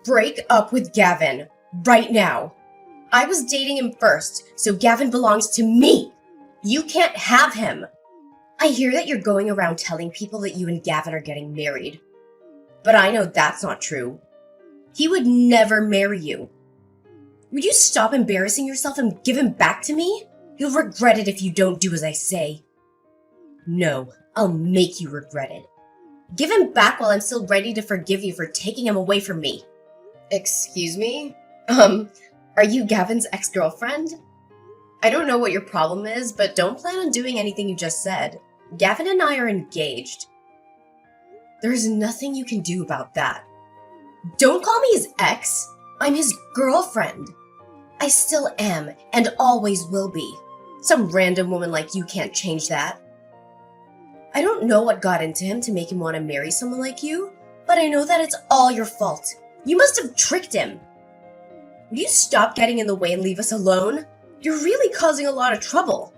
Break up with Gavin. Right now. I was dating him first, so Gavin belongs to me. You can't have him. I hear that you're going around telling people that you and Gavin are getting married. But I know that's not true. He would never marry you. Would you stop embarrassing yourself and give him back to me? You'll regret it if you don't do as I say. No, I'll make you regret it. Give him back while I'm still ready to forgive you for taking him away from me. Excuse me? Are you Gavin's ex-girlfriend? I don't know what your problem is, but don't plan on doing anything you just said. Gavin and I are engaged. There's nothing you can do about that. Don't call me his ex. I'm his girlfriend. I still am, and always will be. Some random woman like you can't change that. I don't know what got into him to make him want to marry someone like you, but I know that it's all your fault. You must have tricked him. Will you stop getting in the way and leave us alone? You're really causing a lot of trouble.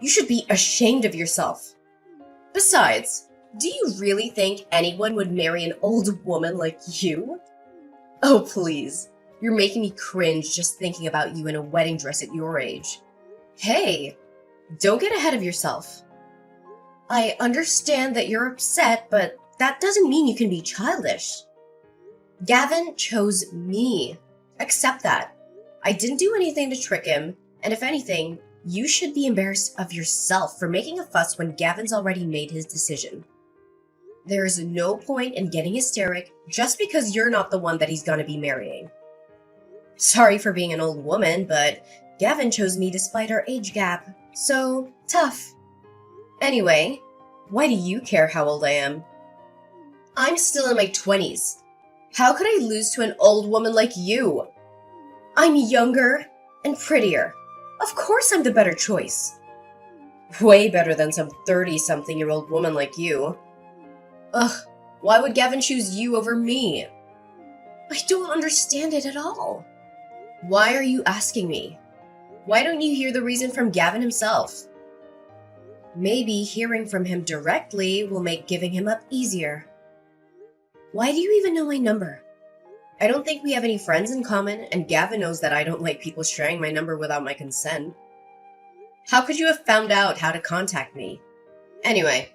You should be ashamed of yourself. Besides, do you really think anyone would marry an old woman like you? Oh, please. You're making me cringe just thinking about you in a wedding dress at your age. Hey, don't get ahead of yourself. I understand that you're upset, but that doesn't mean you can be childish. Gavin chose me. Accept that. I didn't do anything to trick him, and if anything, you should be embarrassed of yourself for making a fuss when Gavin's already made his decision. There is no point in getting hysteric just because you're not the one that he's gonna be marrying. Sorry for being an old woman, but Gavin chose me despite our age gap, so tough. Anyway, why do you care how old I am? I'm still in my 20s. How could I lose to an old woman like you? I'm younger and prettier. Of course I'm the better choice. Way better than some 30-something-year-old woman like you. Ugh, why would Gavin choose you over me? I don't understand it at all. Why are you asking me? Why don't you hear the reason from Gavin himself? Maybe hearing from him directly will make giving him up easier. Why do you even know my number? I don't think we have any friends in common, and Gavin knows that I don't like people sharing my number without my consent. How could you have found out how to contact me? Anyway,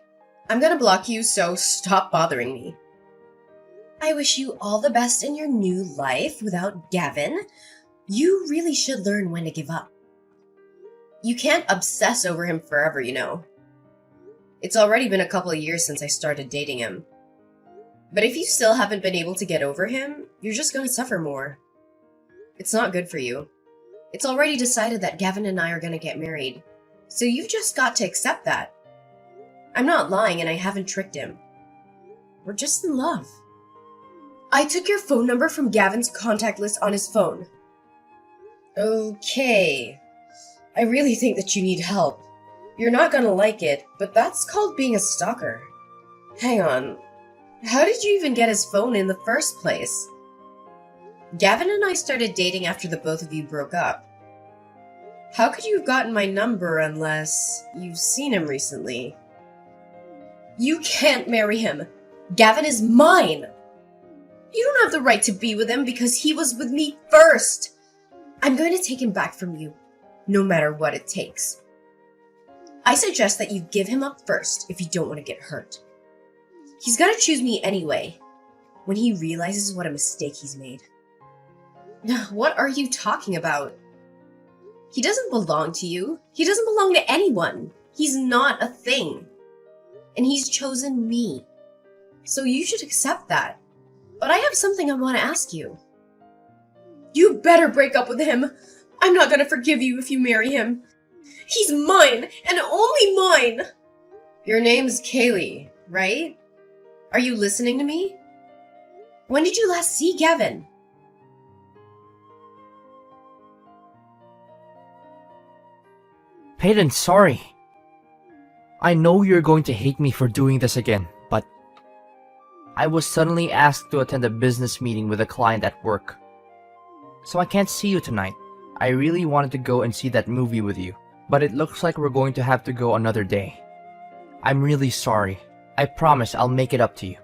I'm gonna block you, so stop bothering me. I wish you all the best in your new life without Gavin. You really should learn when to give up. You can't obsess over him forever, you know. It's already been a couple of years since I started dating him. But if you still haven't been able to get over him, you're just going to suffer more. It's not good for you. It's already decided that Gavin and I are going to get married, so you've just got to accept that. I'm not lying and I haven't tricked him. We're just in love. I took your phone number from Gavin's contact list on his phone. Okay. I really think that you need help. You're not gonna like it, but that's called being a stalker. Hang on. How did you even get his phone in the first place? Gavin and I started dating after the both of you broke up. How could you have gotten my number unless you've seen him recently? You can't marry him. Gavin is mine. You don't have the right to be with him because he was with me first. I'm going to take him back from you, no matter what it takes. I suggest that you give him up first if you don't want to get hurt. He's gonna choose me anyway, when he realizes what a mistake he's made. What are you talking about? He doesn't belong to you. He doesn't belong to anyone. He's not a thing. And he's chosen me. So you should accept that. But I have something I want to ask you. You better break up with him. I'm not gonna forgive you if you marry him. He's mine, and only mine! Your name's Kaylee, right? Are you listening to me? When did you last see Gavin? Peyton, sorry. I know you're going to hate me for doing this again, but I was suddenly asked to attend a business meeting with a client at work. So I can't see you tonight. I really wanted to go and see that movie with you, but it looks like we're going to have to go another day. I'm really sorry. I promise I'll make it up to you.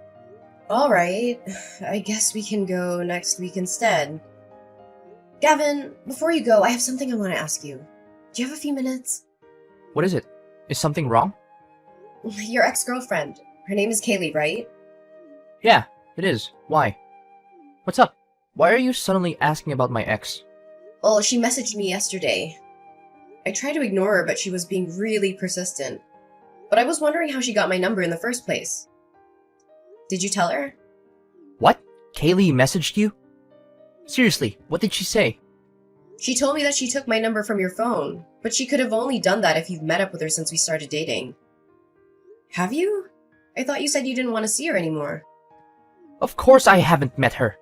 Alright, I guess we can go next week instead. Gavin, before you go, I have something I want to ask you. Do you have a few minutes? What is it? Is something wrong? Your ex-girlfriend. Her name is Kaylee, right? Yeah, it is. Why? What's up? Why are you suddenly asking about my ex? Well, she messaged me yesterday. I tried to ignore her, but she was being really persistent. But I was wondering how she got my number in the first place. Did you tell her? What? Kaylee messaged you? Seriously, what did she say? She told me that she took my number from your phone, but she could have only done that if you've met up with her since we started dating. Have you? I thought you said you didn't want to see her anymore. Of course I haven't met her.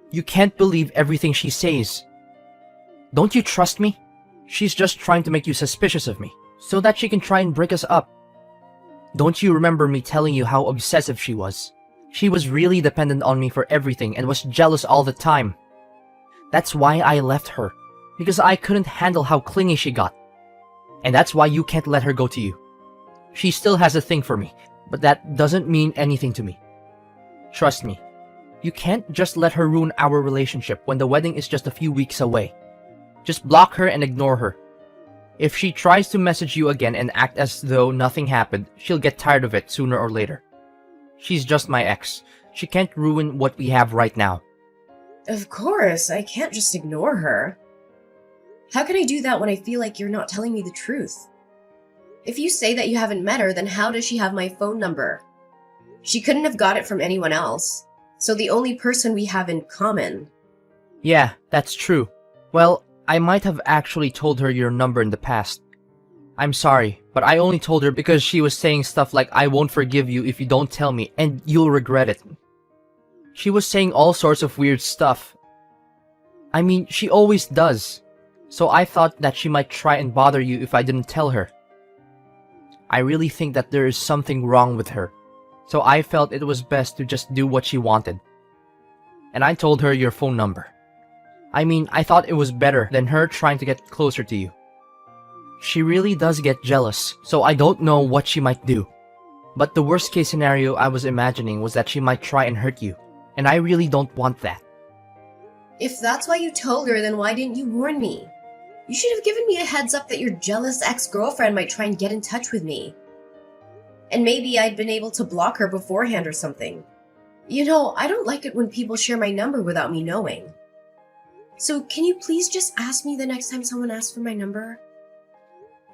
You can't believe everything she says. Don't you trust me? She's just trying to make you suspicious of me, so that she can try and break us up. Don't you remember me telling you how obsessive she was? She was really dependent on me for everything and was jealous all the time. That's why I left her, because I couldn't handle how clingy she got. And that's why you can't let her go to you. She still has a thing for me, but that doesn't mean anything to me. Trust me, you can't just let her ruin our relationship when the wedding is just a few weeks away. Just block her and ignore her. If she tries to message you again and act as though nothing happened, she'll get tired of it sooner or later. She's just my ex. She can't ruin what we have right now. Of course, I can't just ignore her. How can I do that when I feel like you're not telling me the truth? If you say that you haven't met her, then how does she have my phone number? She couldn't have got it from anyone else. So the only person we have in common. Yeah, that's true. Well, I might have actually told her your number in the past. I'm sorry, but I only told her because she was saying stuff like I won't forgive you if you don't tell me and you'll regret it. She was saying all sorts of weird stuff. I mean, she always does. So I thought that she might try and bother you if I didn't tell her. I really think that there is something wrong with her. So I felt it was best to just do what she wanted. And I told her your phone number. I mean, I thought it was better than her trying to get closer to you. She really does get jealous, so I don't know what she might do. But the worst case scenario I was imagining was that she might try and hurt you, and I really don't want that. If that's why you told her, then why didn't you warn me? You should have given me a heads up that your jealous ex-girlfriend might try and get in touch with me. And maybe I'd been able to block her beforehand or something. You know, I don't like it when people share my number without me knowing. So can you please just ask me the next time someone asks for my number?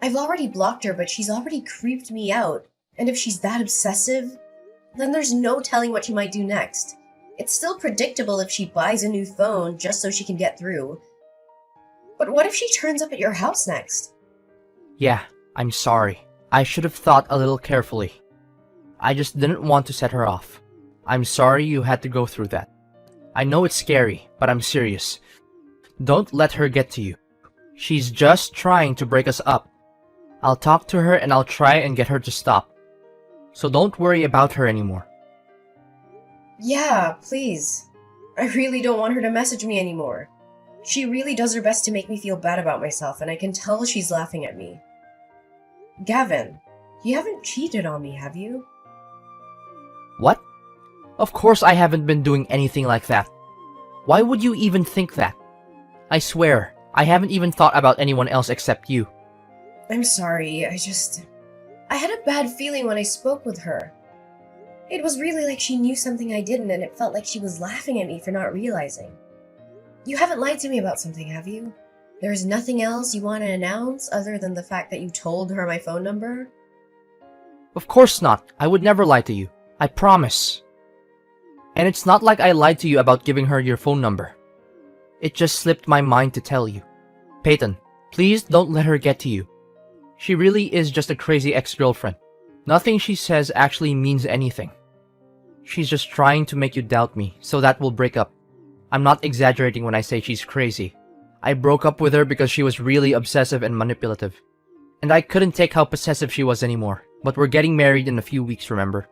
I've already blocked her, but she's already creeped me out. And if she's that obsessive, then there's no telling what she might do next. It's still predictable if she buys a new phone just so she can get through. But what if she turns up at your house next? Yeah, I'm sorry. I should have thought a little carefully. I just didn't want to set her off. I'm sorry you had to go through that. I know it's scary, but I'm serious. Don't let her get to you. She's just trying to break us up. I'll talk to her and I'll try and get her to stop. So don't worry about her anymore. Yeah, please. I really don't want her to message me anymore. She really does her best to make me feel bad about myself, and I can tell she's laughing at me. Gavin, you haven't cheated on me, have you? What? Of course I haven't been doing anything like that. Why would you even think that? I swear, I haven't even thought about anyone else except you. I'm sorry, I had a bad feeling when I spoke with her. It was really like she knew something I didn't, and it felt like she was laughing at me for not realizing. You haven't lied to me about something, have you? There's nothing else you want to announce other than the fact that you told her my phone number? Of course not. I would never lie to you. I promise. And it's not like I lied to you about giving her your phone number. It just slipped my mind to tell you. Peyton, please don't let her get to you. She really is just a crazy ex-girlfriend. Nothing she says actually means anything. She's just trying to make you doubt me, so that we'll break up. I'm not exaggerating when I say she's crazy. I broke up with her because she was really obsessive and manipulative. And I couldn't take how possessive she was anymore. But we're getting married in a few weeks, remember?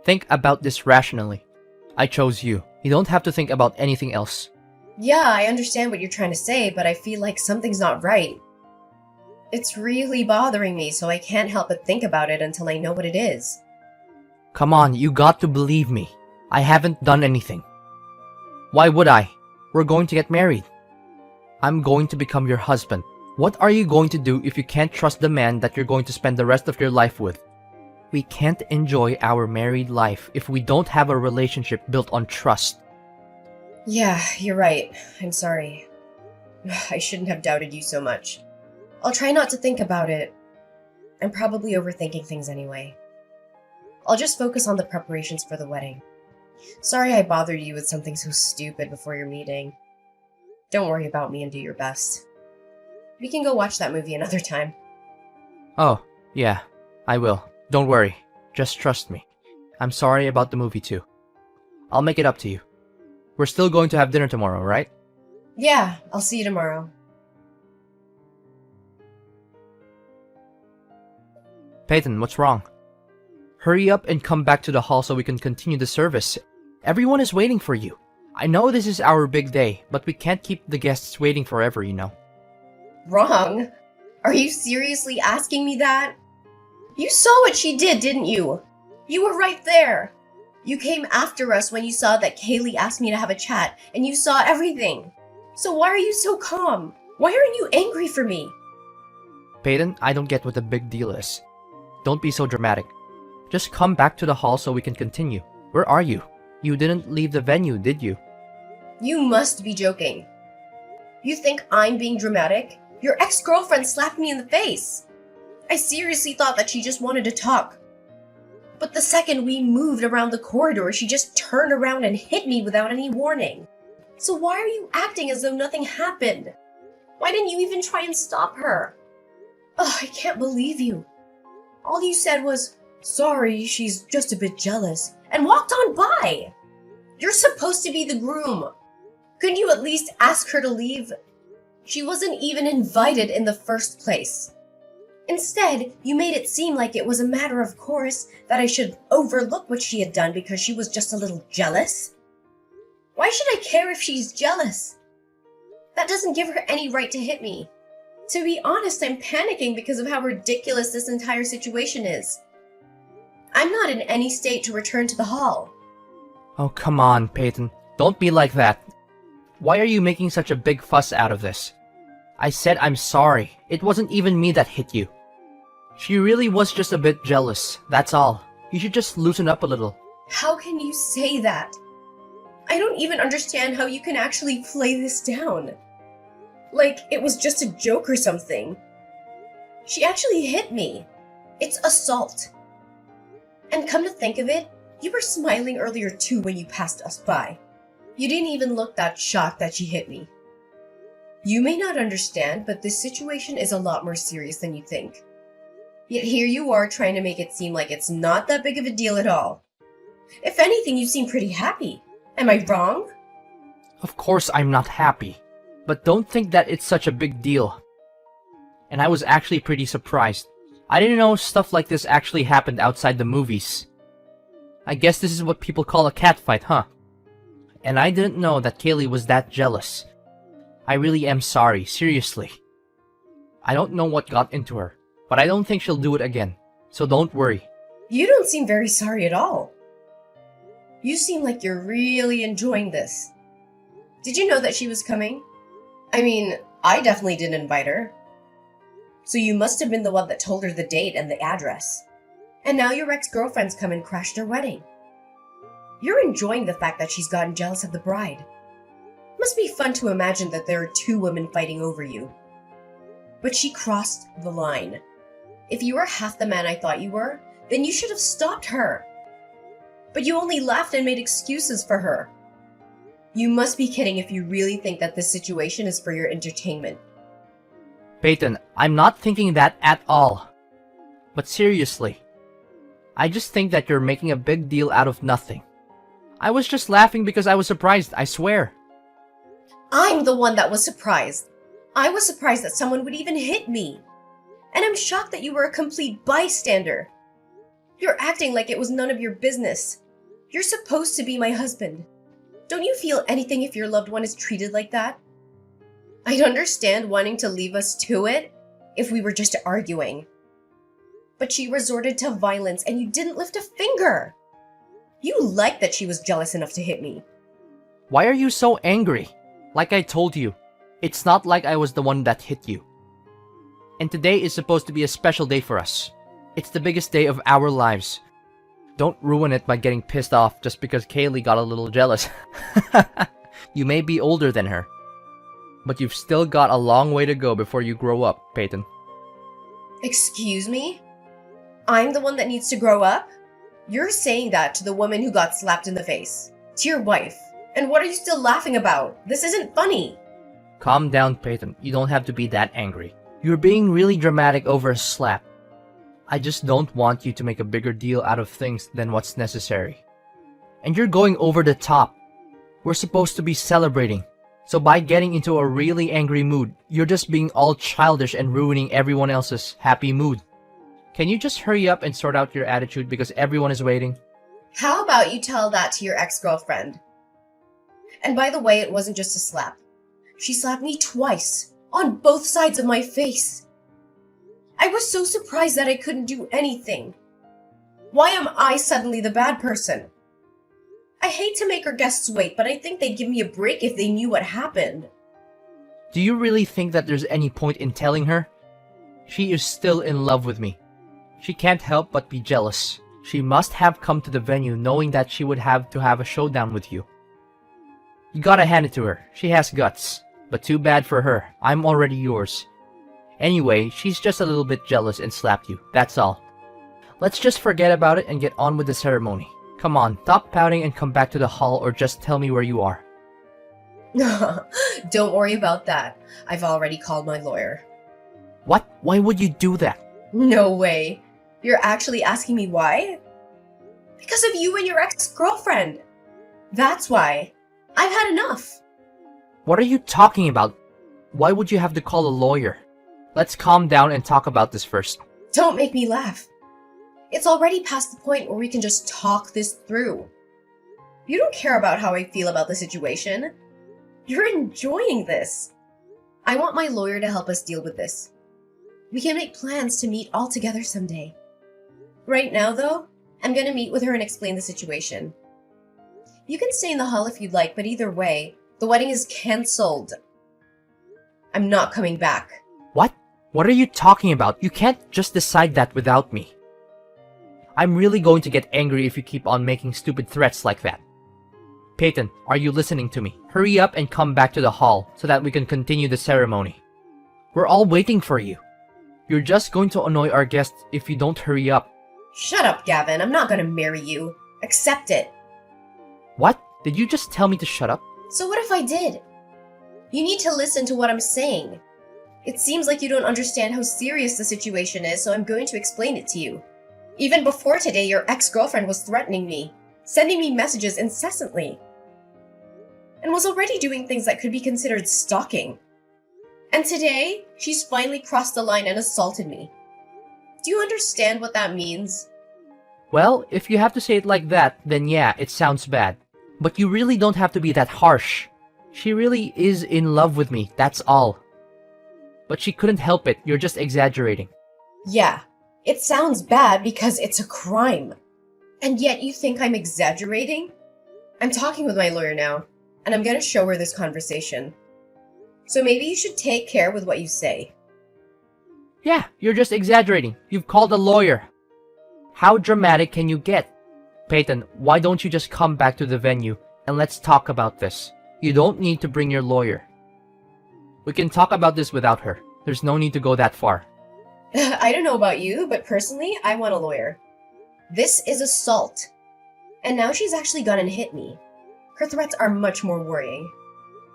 Think about this rationally. I chose you. You don't have to think about anything else. Yeah, I understand what you're trying to say, but I feel like something's not right. It's really bothering me, so I can't help but think about it until I know what it is. Come on, you got to believe me. I haven't done anything. Why would I? We're going to get married. I'm going to become your husband. What are you going to do if you can't trust the man that you're going to spend the rest of your life with? We can't enjoy our married life if we don't have a relationship built on trust. Yeah, you're right. I'm sorry. I shouldn't have doubted you so much. I'll try not to think about it. I'm probably overthinking things anyway. I'll just focus on the preparations for the wedding. Sorry I bothered you with something so stupid before your meeting. Don't worry about me and do your best. We can go watch that movie another time. Oh, yeah, I will. Don't worry. Just trust me. I'm sorry about the movie too. I'll make it up to you. We're still going to have dinner tomorrow, right? Yeah, I'll see you tomorrow. Peyton, what's wrong? Hurry up and come back to the hall so we can continue the service. Everyone is waiting for you. I know this is our big day, but we can't keep the guests waiting forever, you know. Wrong? Are you seriously asking me that? You saw what she did, didn't you? You were right there. You came after us when you saw that Kaylee asked me to have a chat, and you saw everything. So why are you so calm? Why aren't you angry for me? Peyton, I don't get what the big deal is. Don't be so dramatic. Just come back to the hall so we can continue. Where are you? You didn't leave the venue, did you? You must be joking. You think I'm being dramatic? Your ex-girlfriend slapped me in the face. I seriously thought that she just wanted to talk. But the second we moved around the corridor, she just turned around and hit me without any warning. So why are you acting as though nothing happened? Why didn't you even try and stop her? Oh, I can't believe you. All you said was, "Sorry, she's just a bit jealous," and walked on by. You're supposed to be the groom. Couldn't you at least ask her to leave? She wasn't even invited in the first place. Instead, you made it seem like it was a matter of course that I should overlook what she had done because she was just a little jealous. Why should I care if she's jealous? That doesn't give her any right to hit me. To be honest, I'm panicking because of how ridiculous this entire situation is. I'm not in any state to return to the hall. Oh, come on, Peyton. Don't be like that. Why are you making such a big fuss out of this? I said I'm sorry. It wasn't even me that hit you. She really was just a bit jealous, that's all. You should just loosen up a little. How can you say that? I don't even understand how you can actually play this down. Like it was just a joke or something. She actually hit me. It's assault. And come to think of it, you were smiling earlier too when you passed us by. You didn't even look that shocked that she hit me. You may not understand, but this situation is a lot more serious than you think. Yet here you are trying to make it seem like it's not that big of a deal at all. If anything, you seem pretty happy. Am I wrong? Of course I'm not happy. But don't think that it's such a big deal. And I was actually pretty surprised. I didn't know stuff like this actually happened outside the movies. I guess this is what people call a catfight, huh? And I didn't know that Kaylee was that jealous. I really am sorry, seriously. I don't know what got into her, but I don't think she'll do it again. So don't worry. You don't seem very sorry at all. You seem like you're really enjoying this. Did you know that she was coming? I mean, I definitely didn't invite her. So you must have been the one that told her the date and the address. And now your ex-girlfriend's come and crashed her wedding. You're enjoying the fact that she's gotten jealous of the bride. Must be fun to imagine that there are two women fighting over you. But she crossed the line. If you were half the man I thought you were, then you should have stopped her. But you only laughed and made excuses for her. You must be kidding if you really think that this situation is for your entertainment. Peyton, I'm not thinking that at all. But seriously, I just think that you're making a big deal out of nothing. I was just laughing because I was surprised, I swear. I'm the one that was surprised. I was surprised that someone would even hit me. And I'm shocked that you were a complete bystander. You're acting like it was none of your business. You're supposed to be my husband. Don't you feel anything if your loved one is treated like that? I'd understand wanting to leave us to it if we were just arguing. But she resorted to violence and you didn't lift a finger. You like that she was jealous enough to hit me. Why are you so angry? Like I told you, it's not like I was the one that hit you. And today is supposed to be a special day for us. It's the biggest day of our lives. Don't ruin it by getting pissed off just because Kaylee got a little jealous. You may be older than her, but you've still got a long way to go before you grow up, Peyton. Excuse me? I'm the one that needs to grow up? You're saying that to the woman who got slapped in the face. To your wife. And what are you still laughing about? This isn't funny. Calm down, Peyton. You don't have to be that angry. You're being really dramatic over a slap. I just don't want you to make a bigger deal out of things than what's necessary. And you're going over the top. We're supposed to be celebrating. So by getting into a really angry mood, you're just being all childish and ruining everyone else's happy mood. Can you just hurry up and sort out your attitude because everyone is waiting? How about you tell that to your ex-girlfriend? And by the way, it wasn't just a slap. She slapped me twice, on both sides of my face. I was so surprised that I couldn't do anything. Why am I suddenly the bad person? I hate to make our guests wait, but I think they'd give me a break if they knew what happened. Do you really think that there's any point in telling her? She is still in love with me. She can't help but be jealous. She must have come to the venue knowing that she would have to have a showdown with you. You gotta hand it to her. She has guts. But too bad for her. I'm already yours. Anyway, she's just a little bit jealous and slapped you. That's all. Let's just forget about it and get on with the ceremony. Come on, stop pouting and come back to the hall or just tell me where you are. Don't worry about that. I've already called my lawyer. What? Why would you do that? No way. You're actually asking me why? Because of you and your ex-girlfriend. That's why. I've had enough. What are you talking about? Why would you have to call a lawyer? Let's calm down and talk about this first. Don't make me laugh. It's already past the point where we can just talk this through. You don't care about how I feel about the situation. You're enjoying this. I want my lawyer to help us deal with this. We can make plans to meet all together someday. Right now, though, I'm gonna meet with her and explain the situation. You can stay in the hall if you'd like, but either way, the wedding is cancelled. I'm not coming back. What? What are you talking about? You can't just decide that without me. I'm really going to get angry if you keep on making stupid threats like that. Peyton, are you listening to me? Hurry up and come back to the hall so that we can continue the ceremony. We're all waiting for you. You're just going to annoy our guests if you don't hurry up. Shut up, Gavin. I'm not gonna marry you. Accept it. What? Did you just tell me to shut up? So what if I did? You need to listen to what I'm saying. It seems like you don't understand how serious the situation is, so I'm going to explain it to you. Even before today, your ex-girlfriend was threatening me, sending me messages incessantly, and was already doing things that could be considered stalking. And today, she's finally crossed the line and assaulted me. Do you understand what that means? Well, if you have to say it like that, then yeah, it sounds bad. But you really don't have to be that harsh. She really is in love with me, that's all. But she couldn't help it, you're just exaggerating. Yeah, it sounds bad because it's a crime. And yet you think I'm exaggerating? I'm talking with my lawyer now, and I'm gonna show her this conversation. So maybe you should take care with what you say. Yeah, you're just exaggerating. You've called a lawyer. How dramatic can you get? Peyton, why don't you just come back to the venue and let's talk about this? You don't need to bring your lawyer. We can talk about this without her. There's no need to go that far. I don't know about you, but personally, I want a lawyer. This is assault. And now she's actually gone and hit me. Her threats are much more worrying.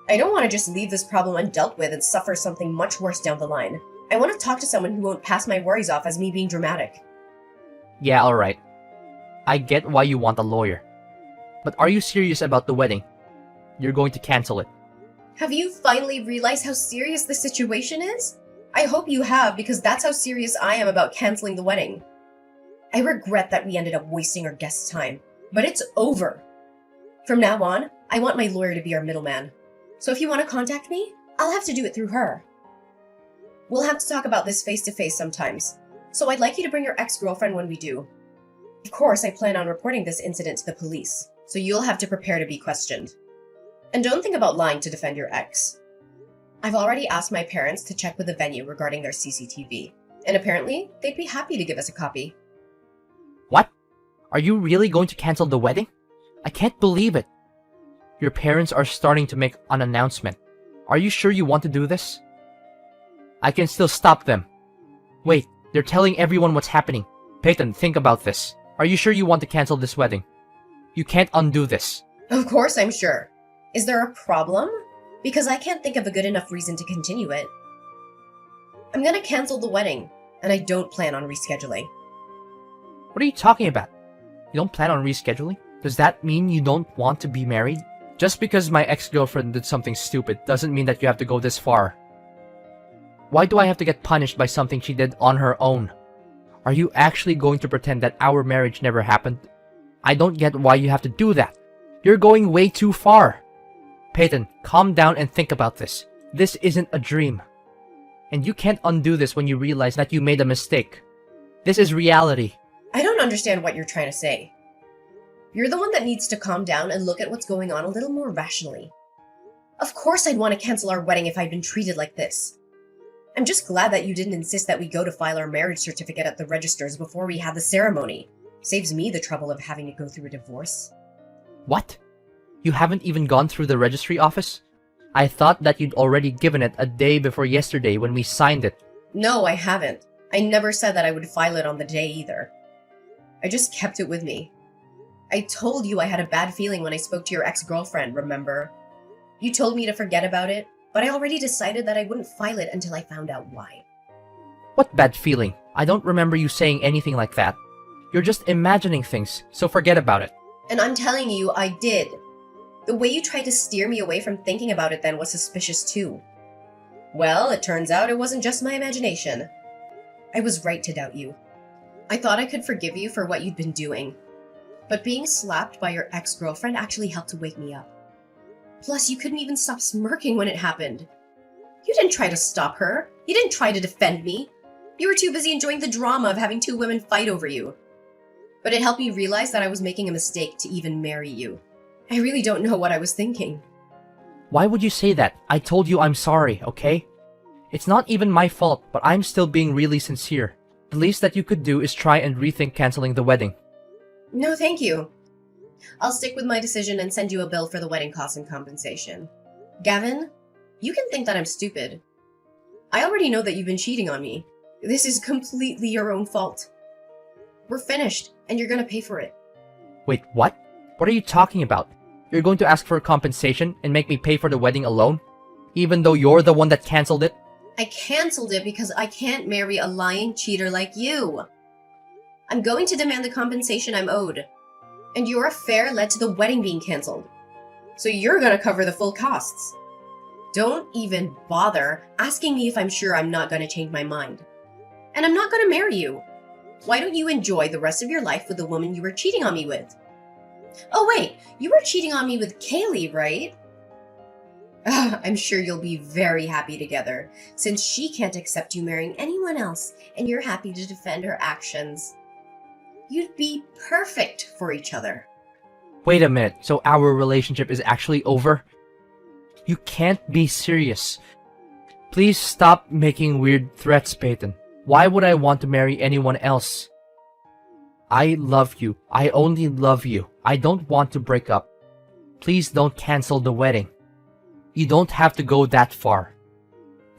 I don't want to just leave this problem undealt with and suffer something much worse down the line. I want to talk to someone who won't pass my worries off as me being dramatic. Yeah, alright. I get why you want a lawyer. But are you serious about the wedding? You're going to cancel it. Have you finally realized how serious the situation is? I hope you have, because that's how serious I am about canceling the wedding. I regret that we ended up wasting our guests' time, but it's over. From now on, I want my lawyer to be our middleman. So if you want to contact me, I'll have to do it through her. We'll have to talk about this face-to-face sometimes, so I'd like you to bring your ex-girlfriend when we do. Of course, I plan on reporting this incident to the police, so you'll have to prepare to be questioned. And don't think about lying to defend your ex. I've already asked my parents to check with the venue regarding their CCTV, and apparently, they'd be happy to give us a copy. What? Are you really going to cancel the wedding? I can't believe it. Your parents are starting to make an announcement. Are you sure you want to do this? I can still stop them. Wait, they're telling everyone what's happening. Peyton, think about this. Are you sure you want to cancel this wedding? You can't undo this. Of course I'm sure. Is there a problem? Because I can't think of a good enough reason to continue it. I'm gonna cancel the wedding, and I don't plan on rescheduling. What are you talking about? You don't plan on rescheduling? Does that mean you don't want to be married? Just because my ex-girlfriend did something stupid doesn't mean that you have to go this far. Why do I have to get punished by something she did on her own? Are you actually going to pretend that our marriage never happened? I don't get why you have to do that. You're going way too far. Peyton, calm down and think about this. This isn't a dream. And you can't undo this when you realize that you made a mistake. This is reality. I don't understand what you're trying to say. You're the one that needs to calm down and look at what's going on a little more rationally. Of course I'd want to cancel our wedding if I'd been treated like this. I'm just glad that you didn't insist that we go to file our marriage certificate at the registers before we had the ceremony. Saves me the trouble of having to go through a divorce. What? You haven't even gone through the registry office? I thought that you'd already given it a day before yesterday when we signed it. No, I haven't. I never said that I would file it on the day either. I just kept it with me. I told you I had a bad feeling when I spoke to your ex-girlfriend, remember? You told me to forget about it, but I already decided that I wouldn't file it until I found out why. What bad feeling? I don't remember you saying anything like that. You're just imagining things, so forget about it. And I'm telling you, I did. The way you tried to steer me away from thinking about it then was suspicious too. Well, it turns out it wasn't just my imagination. I was right to doubt you. I thought I could forgive you for what you'd been doing. But being slapped by your ex-girlfriend actually helped to wake me up. Plus, you couldn't even stop smirking when it happened. You didn't try to stop her. You didn't try to defend me. You were too busy enjoying the drama of having two women fight over you. But it helped me realize that I was making a mistake to even marry you. I really don't know what I was thinking. Why would you say that? I told you I'm sorry, okay? It's not even my fault, but I'm still being really sincere. The least that you could do is try and rethink canceling the wedding. No, thank you. I'll stick with my decision and send you a bill for the wedding costs and compensation. Gavin, you can think that I'm stupid. I already know that you've been cheating on me. This is completely your own fault. We're finished, and you're gonna pay for it. Wait, what? What are you talking about? You're going to ask for compensation and make me pay for the wedding alone? Even though you're the one that canceled it? I canceled it because I can't marry a lying cheater like you. I'm going to demand the compensation I'm owed. And your affair led to the wedding being canceled. So you're gonna cover the full costs. Don't even bother asking me if I'm sure I'm not gonna change my mind. And I'm not gonna marry you. Why don't you enjoy the rest of your life with the woman you were cheating on me with? Oh wait, you were cheating on me with Kaylee, right? I'm sure you'll be very happy together, since she can't accept you marrying anyone else, and you're happy to defend her actions. You'd be perfect for each other. Wait a minute, so our relationship is actually over? You can't be serious. Please stop making weird threats, Peyton. Why would I want to marry anyone else? I love you. I only love you. I don't want to break up. Please don't cancel the wedding. You don't have to go that far.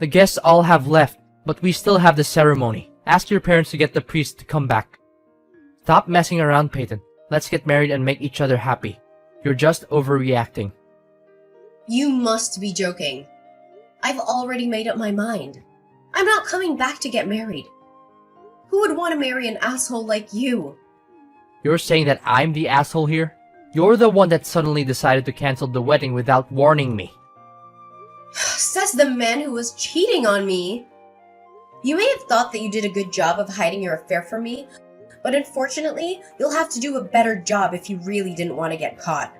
The guests all have left, but we still have the ceremony. Ask your parents to get the priest to come back. Stop messing around, Peyton. Let's get married and make each other happy. You're just overreacting. You must be joking. I've already made up my mind. I'm not coming back to get married. Who would want to marry an asshole like you? You're saying that I'm the asshole here? You're the one that suddenly decided to cancel the wedding without warning me. Says the man who was cheating on me. You may have thought that you did a good job of hiding your affair from me, but unfortunately, you'll have to do a better job if you really didn't want to get caught.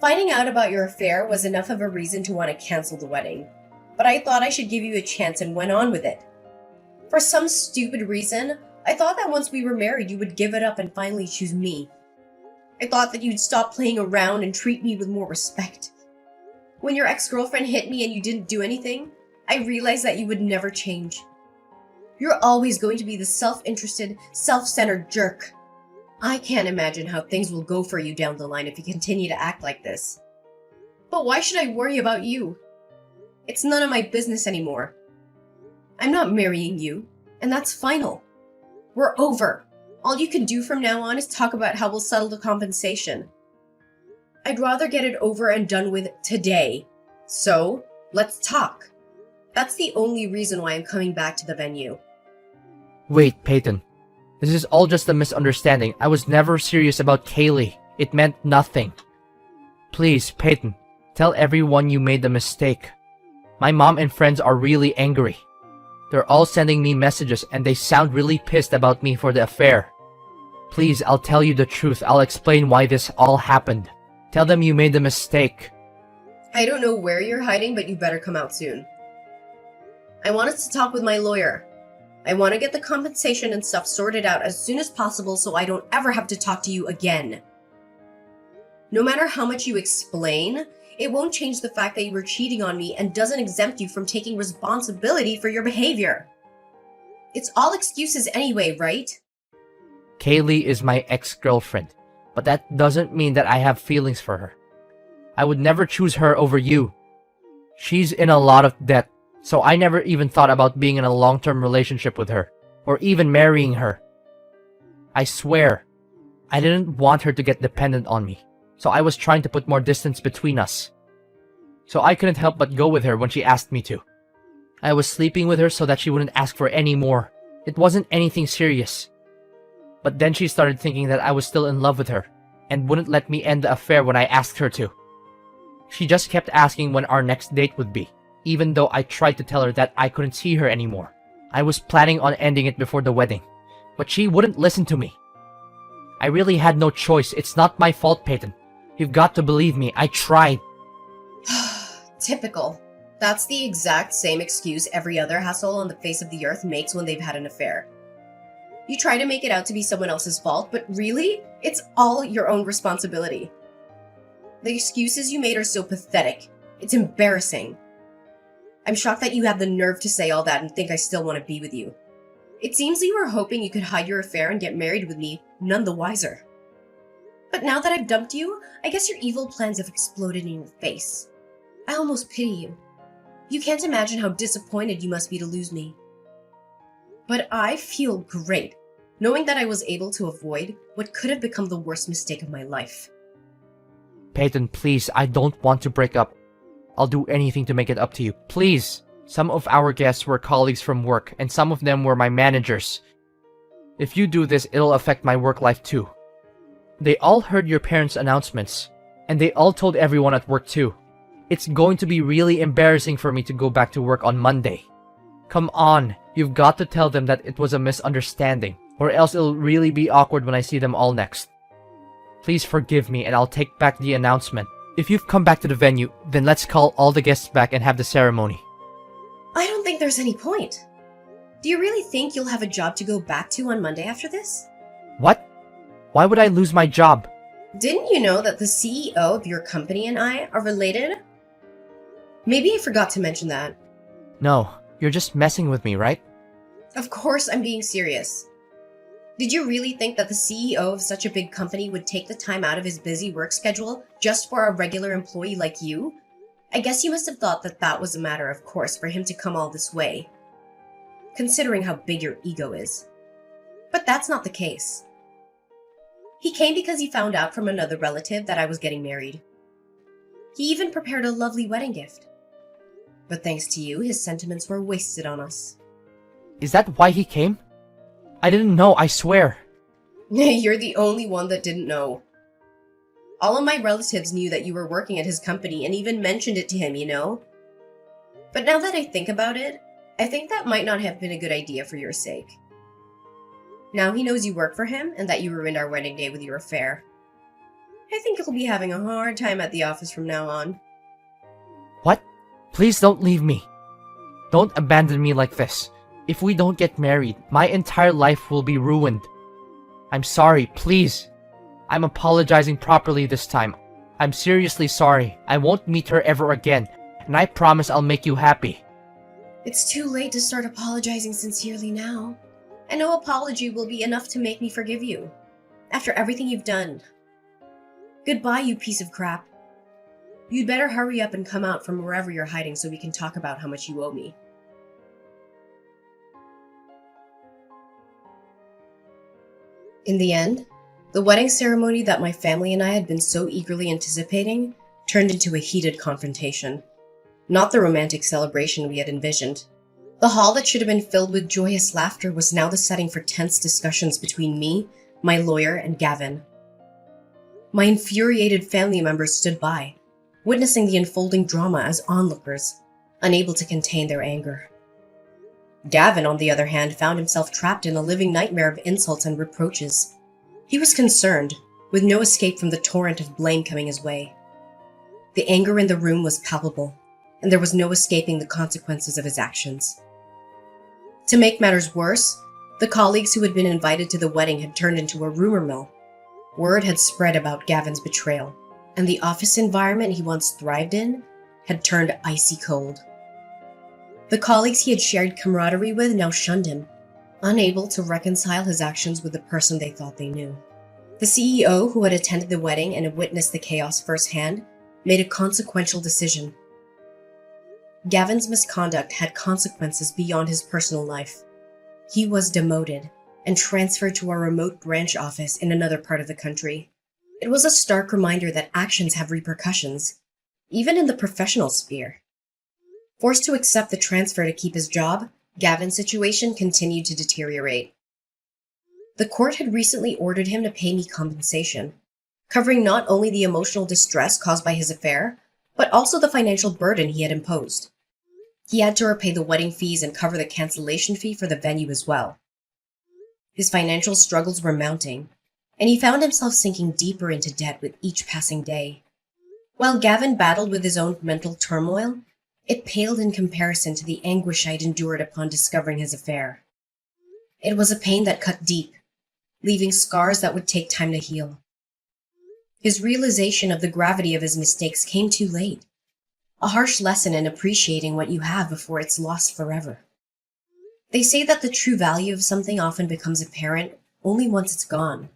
Finding out about your affair was enough of a reason to want to cancel the wedding, but I thought I should give you a chance and went on with it. For some stupid reason, I thought that once we were married, you would give it up and finally choose me. I thought that you'd stop playing around and treat me with more respect. When your ex-girlfriend hit me and you didn't do anything, I realized that you would never change. You're always going to be the self-interested, self-centered jerk. I can't imagine how things will go for you down the line if you continue to act like this. But why should I worry about you? It's none of my business anymore. I'm not marrying you, and that's final. We're over. All you can do from now on is talk about how we'll settle the compensation. I'd rather get it over and done with today. So, let's talk. That's the only reason why I'm coming back to the venue. Wait, Peyton. This is all just a misunderstanding. I was never serious about Kaylee. It meant nothing. Please, Peyton, tell everyone you made the mistake. My mom and friends are really angry. They're all sending me messages and they sound really pissed about me for the affair. Please, I'll tell you the truth. I'll explain why this all happened. Tell them you made the mistake. I don't know where you're hiding, but you better come out soon. I wanted to talk with my lawyer. I want to get the compensation and stuff sorted out as soon as possible so I don't ever have to talk to you again. No matter how much you explain, it won't change the fact that you were cheating on me and doesn't exempt you from taking responsibility for your behavior. It's all excuses anyway, right? Kaylee is my ex-girlfriend, but that doesn't mean that I have feelings for her. I would never choose her over you. She's in a lot of debt, so I never even thought about being in a long-term relationship with her, or even marrying her. I swear, I didn't want her to get dependent on me, so I was trying to put more distance between us. So I couldn't help but go with her when she asked me to. I was sleeping with her so that she wouldn't ask for any more. It wasn't anything serious. But then she started thinking that I was still in love with her, and wouldn't let me end the affair when I asked her to. She just kept asking when our next date would be, even though I tried to tell her that I couldn't see her anymore. I was planning on ending it before the wedding, but she wouldn't listen to me. I really had no choice. It's not my fault, Peyton. You've got to believe me. I tried. Typical. That's the exact same excuse every other asshole on the face of the earth makes when they've had an affair. You try to make it out to be someone else's fault, but really, it's all your own responsibility. The excuses you made are so pathetic. It's embarrassing. I'm shocked that you have the nerve to say all that and think I still want to be with you. It seems that you were hoping you could hide your affair and get married with me, none the wiser. But now that I've dumped you, I guess your evil plans have exploded in your face. I almost pity you. You can't imagine how disappointed you must be to lose me. But I feel great, knowing that I was able to avoid what could have become the worst mistake of my life. Peyton, please, I don't want to break up. I'll do anything to make it up to you. Please! Some of our guests were colleagues from work, and some of them were my managers. If you do this, it'll affect my work life too. They all heard your parents' announcements, and they all told everyone at work too. It's going to be really embarrassing for me to go back to work on Monday. Come on, you've got to tell them that it was a misunderstanding, or else it'll really be awkward when I see them all next. Please forgive me and I'll take back the announcement. If you've come back to the venue, then let's call all the guests back and have the ceremony. I don't think there's any point. Do you really think you'll have a job to go back to on Monday after this? What? Why would I lose my job? Didn't you know that the CEO of your company and I are related? Maybe I forgot to mention that. No, you're just messing with me, right? Of course I'm being serious. Did you really think that the CEO of such a big company would take the time out of his busy work schedule just for a regular employee like you? I guess you must have thought that that was a matter of course for him to come all this way, considering how big your ego is. But that's not the case. He came because he found out from another relative that I was getting married. He even prepared a lovely wedding gift. But thanks to you, his sentiments were wasted on us. Is that why he came? I didn't know, I swear. You're the only one that didn't know. All of my relatives knew that you were working at his company and even mentioned it to him, you know? But now that I think about it, I think that might not have been a good idea for your sake. Now he knows you work for him and that you ruined our wedding day with your affair. I think he'll be having a hard time at the office from now on. What? Please don't leave me. Don't abandon me like this. If we don't get married, my entire life will be ruined. I'm sorry, please. I'm apologizing properly this time. I'm seriously sorry. I won't meet her ever again, and I promise I'll make you happy. It's too late to start apologizing sincerely now. And no apology will be enough to make me forgive you. After everything you've done. Goodbye, you piece of crap. You'd better hurry up and come out from wherever you're hiding so we can talk about how much you owe me. In the end, the wedding ceremony that my family and I had been so eagerly anticipating turned into a heated confrontation. Not the romantic celebration we had envisioned. The hall that should have been filled with joyous laughter was now the setting for tense discussions between me, my lawyer, and Gavin. My infuriated family members stood by, witnessing the unfolding drama as onlookers, unable to contain their anger. Gavin, on the other hand, found himself trapped in a living nightmare of insults and reproaches. He was concerned, with no escape from the torrent of blame coming his way. The anger in the room was palpable, and there was no escaping the consequences of his actions. To make matters worse, the colleagues who had been invited to the wedding had turned into a rumor mill. Word had spread about Gavin's betrayal, and the office environment he once thrived in had turned icy cold. The colleagues he had shared camaraderie with now shunned him, unable to reconcile his actions with the person they thought they knew. The CEO, who had attended the wedding and had witnessed the chaos firsthand, made a consequential decision. Gavin's misconduct had consequences beyond his personal life. He was demoted and transferred to a remote branch office in another part of the country. It was a stark reminder that actions have repercussions, even in the professional sphere. Forced to accept the transfer to keep his job, Gavin's situation continued to deteriorate. The court had recently ordered him to pay me compensation, covering not only the emotional distress caused by his affair, but also the financial burden he had imposed. He had to repay the wedding fees and cover the cancellation fee for the venue as well. His financial struggles were mounting, and he found himself sinking deeper into debt with each passing day. While Gavin battled with his own mental turmoil, it paled in comparison to the anguish I'd endured upon discovering his affair. It was a pain that cut deep, leaving scars that would take time to heal. His realization of the gravity of his mistakes came too late, a harsh lesson in appreciating what you have before it's lost forever. They say that the true value of something often becomes apparent only once it's gone.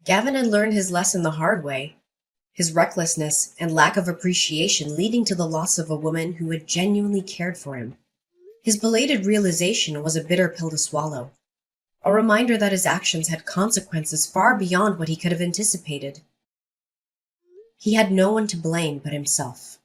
Gavin had learned his lesson the hard way, his recklessness and lack of appreciation leading to the loss of a woman who had genuinely cared for him. His belated realization was a bitter pill to swallow, a reminder that his actions had consequences far beyond what he could have anticipated. He had no one to blame but himself.